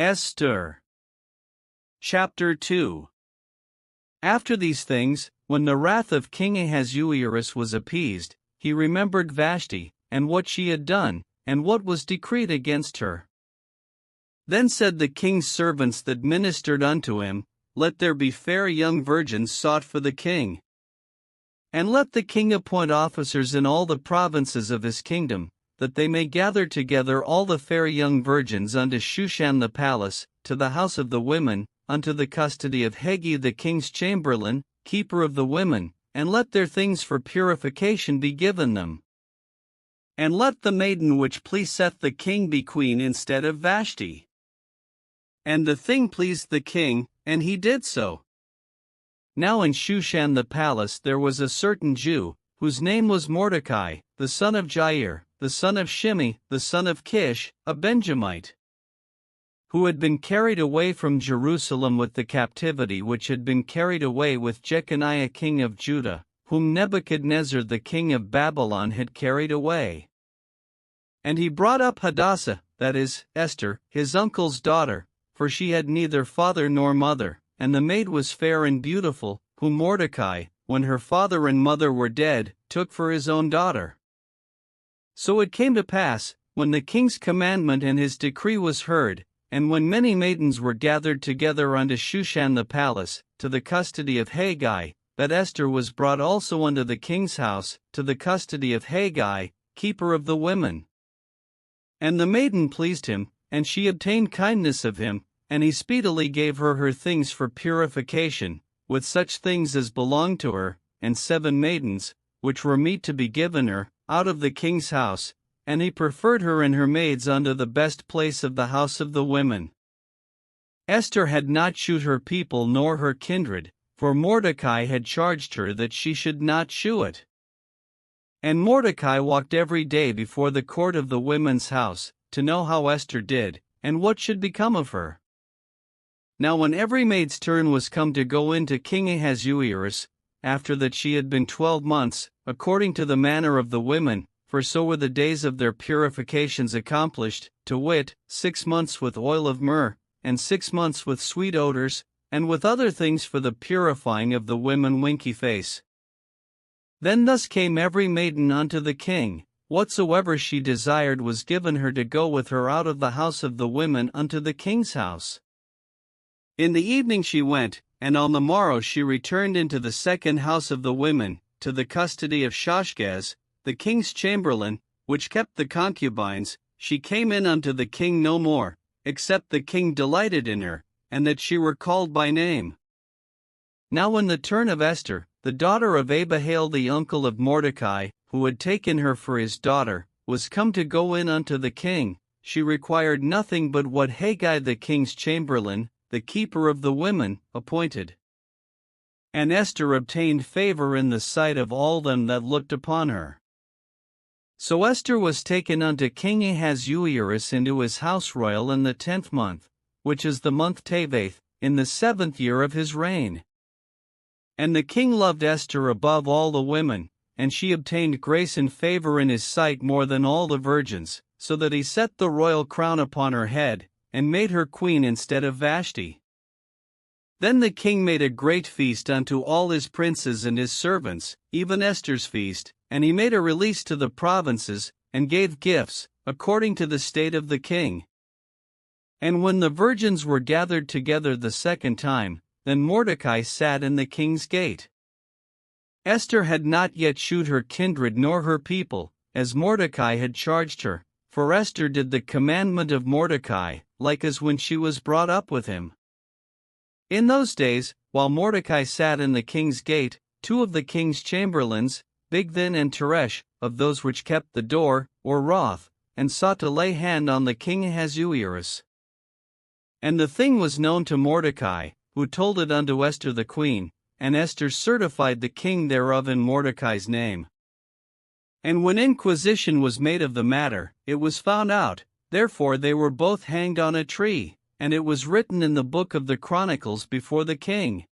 Esther. Chapter 2. After these things, when the wrath of King Ahasuerus was appeased, he remembered Vashti, and what she had done, and what was decreed against her. Then said the king's servants that ministered unto him, Let there be fair young virgins sought for the king. And let the king appoint officers in all the provinces of his kingdom, that they may gather together all the fair young virgins unto Shushan the palace, to the house of the women, unto the custody of Hegai the king's chamberlain, keeper of the women, and let their things for purification be given them. And let the maiden which pleaseth the king be queen instead of Vashti. And the thing pleased the king, and he did so. Now in Shushan the palace there was a certain Jew, whose name was Mordecai, the son of Jair, the son of Shimei, the son of Kish, a Benjamite, who had been carried away from Jerusalem with the captivity which had been carried away with Jeconiah king of Judah, whom Nebuchadnezzar the king of Babylon had carried away. And he brought up Hadassah, that is, Esther, his uncle's daughter, for she had neither father nor mother, and the maid was fair and beautiful, whom Mordecai, when her father and mother were dead, took for his own daughter. So it came to pass, when the king's commandment and his decree was heard, and when many maidens were gathered together unto Shushan the palace, to the custody of Hegai, that Esther was brought also unto the king's house, to the custody of Hegai, keeper of the women. And the maiden pleased him, and she obtained kindness of him, and he speedily gave her things for purification, with such things as belonged to her, and 7 maidens, which were meet to be given her, out of the king's house, and he preferred her and her maids unto the best place of the house of the women. Esther had not shewed her people nor her kindred, for Mordecai had charged her that she should not shew it. And Mordecai walked every day before the court of the women's house, to know how Esther did, and what should become of her. Now when every maid's turn was come to go in to King Ahasuerus, after that she had been 12 months, according to the manner of the women, for so were the days of their purifications accomplished, to wit, 6 months with oil of myrrh, and 6 months with sweet odors, and with other things for the purifying of the women winky face. Then thus came every maiden unto the king, whatsoever she desired was given her to go with her out of the house of the women unto the king's house. In the evening she went, and on the morrow she returned into the second house of the women, to the custody of Shashgaz, the king's chamberlain, which kept the concubines. She came in unto the king no more, except the king delighted in her, and that she were called by name. Now when the turn of Esther, the daughter of Abihail the uncle of Mordecai, who had taken her for his daughter, was come to go in unto the king, she required nothing but what Hegai the king's chamberlain, the keeper of the women, appointed. And Esther obtained favor in the sight of all them that looked upon her. So Esther was taken unto King Ahasuerus into his house royal in the 10th month, which is the month Teveth, in the 7th year of his reign. And the king loved Esther above all the women, and she obtained grace and favor in his sight more than all the virgins, so that he set the royal crown upon her head, and made her queen instead of Vashti. Then the king made a great feast unto all his princes and his servants, even Esther's feast, and he made a release to the provinces, and gave gifts, according to the state of the king. And when the virgins were gathered together the second time, then Mordecai sat in the king's gate. Esther had not yet shewed her kindred nor her people, as Mordecai had charged her, for Esther did the commandment of Mordecai, like as when she was brought up with him. In those days, while Mordecai sat in the king's gate, 2 of the king's chamberlains, Bigthan and Teresh, of those which kept the door, were wroth, and sought to lay hand on the king Ahasuerus. And the thing was known to Mordecai, who told it unto Esther the queen, and Esther certified the king thereof in Mordecai's name. And when inquisition was made of the matter, it was found out, therefore they were both hanged on a tree, and it was written in the book of the Chronicles before the king.